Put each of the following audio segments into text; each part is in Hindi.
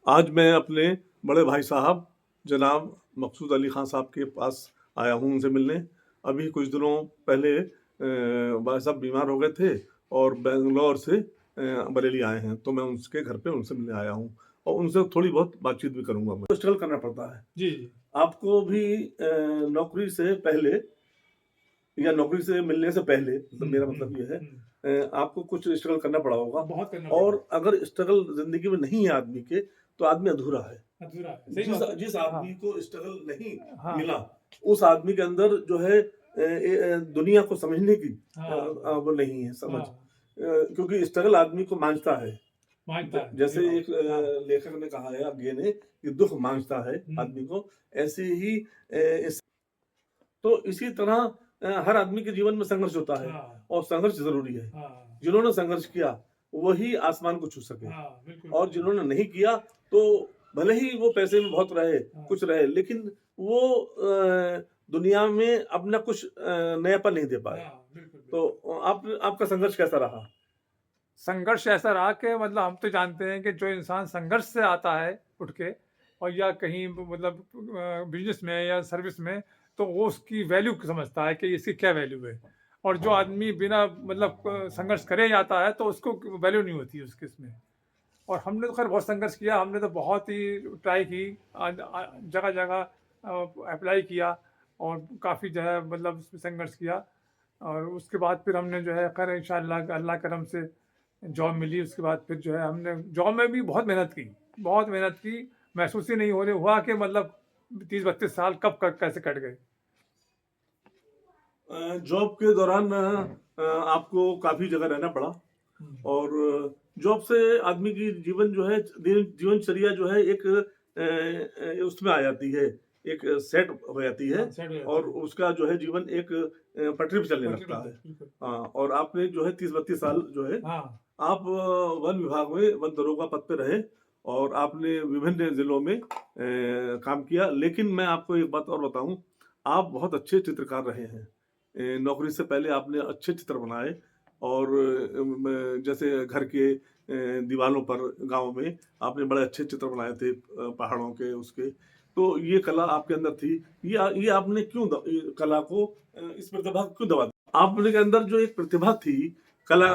आज मैं अपने बड़े भाई साहब जनाब मकसूद अली खान साहब के पास आया हूँ उनसे मिलने। अभी कुछ दिनों पहले भाई साहब बीमार हो गए थे और बेंगलोर से बरेली आए हैं, तो मैं उनके घर पे उनसे मिलने आया हूँ और उनसे थोड़ी बहुत बातचीत भी करूँगा। मैं स्ट्रगल करना पड़ता है जी, जी। आपको भी नौकरी से पहले या नौकरी से मिलने से पहले, मतलब मेरा मतलब ये है आपको कुछ स्ट्रगल करना पड़ा होगा। बहुत करना और पड़ा। अगर स्ट्रगल जिंदगी में नहीं है आदमी के, तो आदमी अधूरा है। अधूरा है, सही जिस बात है। जिस आदमी को स्ट्रगल नहीं हाँ। मिला, उस आदमी के अंदर जो है दुनिया को समझने की हाँ। वो नहीं है समझ। हाँ। क्योंकि स्ट्रगल आदमी को मांझता है। माँगता है, जैसे सही बात। एक लेखक ने कहा है अज्ञे ने कि दुख मांझता है आदमी को, ऐसे ही इस तो इसी तरह हर आदमी के जीवन में संघर्ष होता है हाँ। और संघर्ष ज़रूरी है। हाँ। जिन्होंने संघर्ष किया, वही आसमान को छू सके हाँ, बिल्कुल, और बिल्कुल। जिन्होंने नहीं किया, तो भले ही वो पैसे में बहुत रहे, हाँ। कुछ रहे, लेकिन वो दुनिया में अपना कुछ नयापन नहीं दे पाए। हाँ, बिल्कुल, बिल्कुल। तो आपका संघर्ष कैसा रहा? संघर्ष ऐसा रहा कि मतलब हम तो जानते हैं कि जो इंसान संघर्ष से आता है उठ के और या कहीं मतलब बिजनेस में या सर्विस में, तो वो उसकी वैल्यू समझता है कि इसकी क्या वैल्यू है। और जो आदमी बिना मतलब संघर्ष करे जाता है तो उसको वैल्यू नहीं होती उसके इसमें। और हमने तो खैर बहुत संघर्ष किया, हमने तो बहुत ही ट्राई की, जगह-जगह अप्लाई किया और काफ़ी जो है मतलब उसमें संघर्ष किया। और उसके बाद फिर हमने जो है खैर इंशाअल्लाह अल्लाह करम से जॉब मिली। उसके बाद फिर जो है हमने जॉब में भी बहुत मेहनत की, बहुत मेहनत की। महसूस ही नहीं होने हुआ कि मतलब 30-32 साल कब कैसे कट गए। जॉब के दौरान आपको काफ़ी जगह रहना पड़ा और जॉब से आदमी की जीवन जो है जीवनचर्या जो है एक उसमें आ जाती है, एक सेट हो जाती है हाँ, सेट हो जाती और है। उसका जो है जीवन एक पटरी पे चलने पटरी लगता पे, है। बिल्कुल। हाँ, और आपने जो है 30-32 साल जो है हाँ। आप वन विभाग में वन दरोगा पद पे रहे और आपने विभिन्न जिलों में काम किया। लेकिन मैं आपको एक बात और बताऊँ, आप बहुत अच्छे चित्रकार रहे हैं। नौकरी से पहले आपने अच्छे चित्र बनाए और जैसे घर के दीवालों पर गाँव में आपने बड़े अच्छे चित्र बनाए थे पहाड़ों के उसके। तो ये कला आपके अंदर थी। ये आपने क्यों ये कला को इस प्रतिभा को क्यों दबा दिया? आपने के अंदर जो एक प्रतिभा थी कला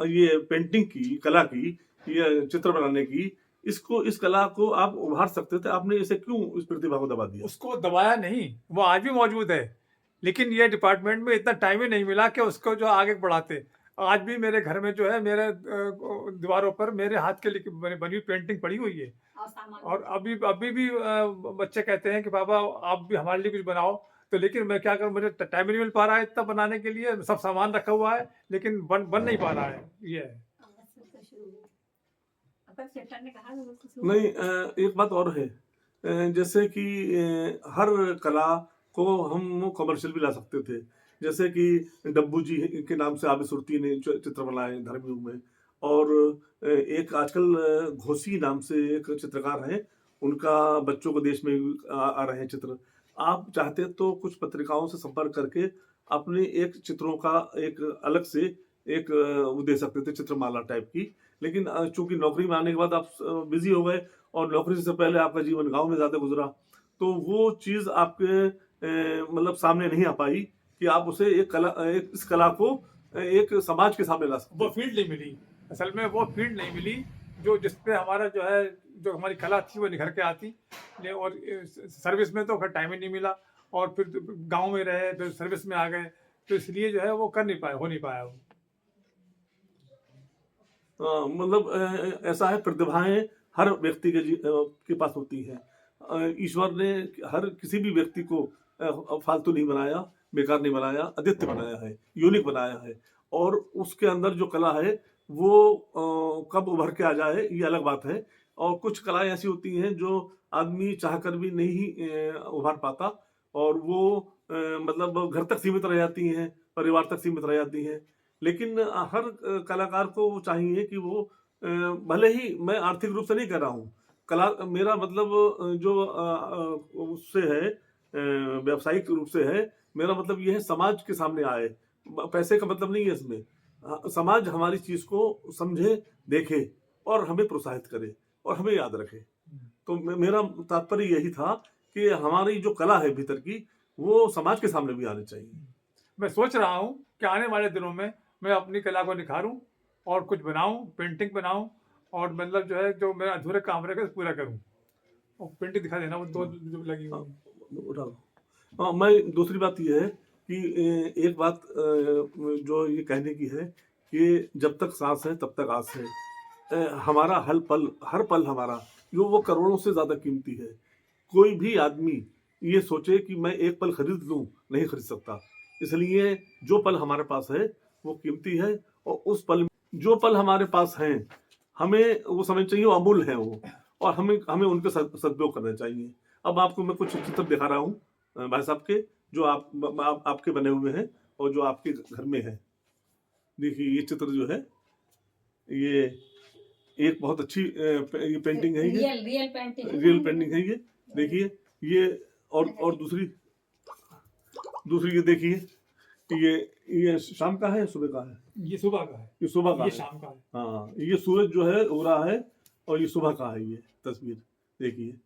ये पेंटिंग की, कला की, ये चित्र बनाने की, इस कला को आप उभार सकते थे। आपने इसे क्यों इस प्रतिभा को दबा दिया? उसको दबाया नहीं, वो आज भी मौजूद है। लेकिन ये डिपार्टमेंट में इतना टाइम ही नहीं मिला कि उसको जो आगे बढ़ाते। आज भी मेरे घर में जो है मेरे दीवारों पर मेरे हाथ के लिखी बनी बनी हुई पेंटिंग पड़ी हुई है। और अभी अभी भी बच्चे कहते हैं कि पापा आप भी हमारे लिए कुछ बनाओ। तो लेकिन मैं क्या करूँ, मुझे टाइम ही नहीं मिल पा रहा है इतना बनाने के लिए। सब सामान रखा हुआ है लेकिन बन नहीं पा रहा है। ये है। नहीं, एक बात और है। जैसे कि हर कला को हम कमर्शियल भी ला सकते थे। जैसे कि डब्बू जी के नाम से आबे सुरती ने चित्र बनाए धर्मयुग में और एक आजकल घोसी नाम से एक चित्रकार हैं, उनका बच्चों को देश में आ रहे हैं चित्र। आप चाहते तो कुछ पत्रिकाओं से संपर्क करके अपने एक चित्रों का एक अलग से एक वो दे सकते थे चित्रमाला टाइप की। लेकिन चूँकि नौकरी में आने के बाद आप बिज़ी हो गए और नौकरी से पहले आपका जीवन गाँव में ज़्यादा गुज़रा, तो वो चीज़ आपके मतलब सामने नहीं आ पाई कि आप उसे एक इस कला को एक समाज के सामने ला सकते वो हैं। फील्ड नहीं मिली। असल में वो फील्ड नहीं मिली जो जिसपे हमारा जो है जो हमारी कला थी वो निखर के आती। और सर्विस में तो खैर टाइम ही नहीं मिला और फिर गांव में रहे फिर सर्विस में आ गए, तो इसलिए जो है वो कर नहीं पाए, हो नहीं पाया वो। मतलब ऐसा है प्रतिभाएं हर व्यक्ति के पास होती हैं। ईश्वर ने हर किसी भी व्यक्ति को फालतू नहीं बनाया, बेकार नहीं बनाया, अद्वितीय बनाया है, यूनिक बनाया है और उसके अंदर जो कला है वो कब उभर के आ जाए ये अलग बात है। और कुछ कलाएं ऐसी होती हैं जो आदमी चाहकर भी नहीं उभार पाता और वो मतलब घर तक सीमित रह जाती हैं, परिवार तक सीमित रह जाती हैं। लेकिन हर कलाकार को चाहिए कि वो भले ही मैं आर्थिक रूप से नहीं कह रहा हूँ। कला मेरा मतलब उससे है व्यावसायिक रूप से है। मेरा मतलब ये है समाज के सामने आए। पैसे का मतलब नहीं है इसमें। समाज हमारी चीज़ को समझे, देखे और हमें प्रोत्साहित करे। और हमें याद रखे। तो मेरा तात्पर्य यही था कि हमारी जो कला है भीतर की, वो समाज के सामने भी आनी चाहिए। मैं सोच रहा हूँ कि आने वाले दिनों में मैं अपनी कला को निखारूं और कुछ बनाऊं, पेंटिंग बनाऊं, और मतलब जो है जो मेरा अधूरे काम रहेगा उसे पूरा करूं। और पेंटिंग दिखा देना, वो 2 जो लगी हुई हैं। उठा लो। हाँ, मैं दूसरी बात ये है कि एक बात जो ये कहने की है कि जब तक सांस है तब तक आस है। हमारा हर पल हमारा जो वो करोड़ों से ज्यादा कीमती है। कोई भी आदमी ये सोचे कि मैं एक पल खरीद लूं, नहीं खरीद सकता। इसलिए जो पल हमारे पास है वो कीमती है, और उस पल जो पल हमारे पास हैं हमें वो समझ चाहिए, वो अमूल्य है वो, और हमें उनके सदुपयोग करना चाहिए। अब आपको मैं कुछ चित्र दिखा रहा हूँ भाई साहब के, जो आपके बने हुए हैं और जो आपके घर में है। देखिए ये चित्र जो है, ये एक बहुत अच्छी ये पेंटिंग है। ये रियल पेंटिंग है। ये देखिए, ये और दूसरी ये देखिए, ये शाम का है, सुबह का है? ये सुबह का है, ये सुबह का ये है। शाम का है। हाँ, ये सूरज जो है हो रहा है, और ये सुबह का है। ये तस्वीर देखिए।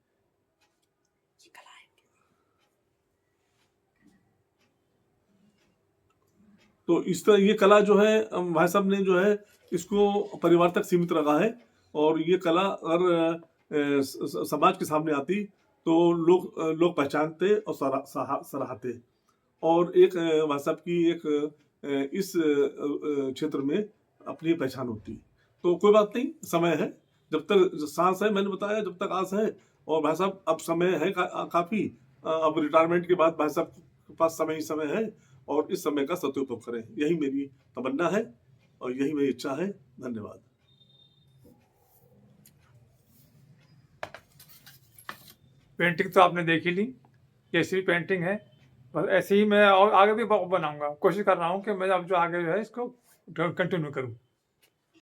तो इस तरह ये कला जो है भाई साहब ने जो है इसको परिवार तक सीमित रखा है, और ये कला अगर समाज के सामने आती तो लोग पहचानते और सराहते। और एक भाई साहब की एक इस क्षेत्र में अपनी पहचान होती। तो कोई बात नहीं, समय है, जब तक सांस है, मैंने बताया, जब तक आस है। और भाई साहब अब समय है काफी। अब रिटायरमेंट के बाद भाई साहब के पास समय ही समय है, और इस समय का सदुपयोग करें, यही मेरी तमन्ना है और यही मेरी इच्छा है। धन्यवाद। पेंटिंग तो आपने देख ही ली, कैसी पेंटिंग है। बस ऐसे ही मैं और आगे भी बनाऊंगा। कोशिश कर रहा हूँ कि मैं अब जो आगे जो है इसको कंटिन्यू करूँ।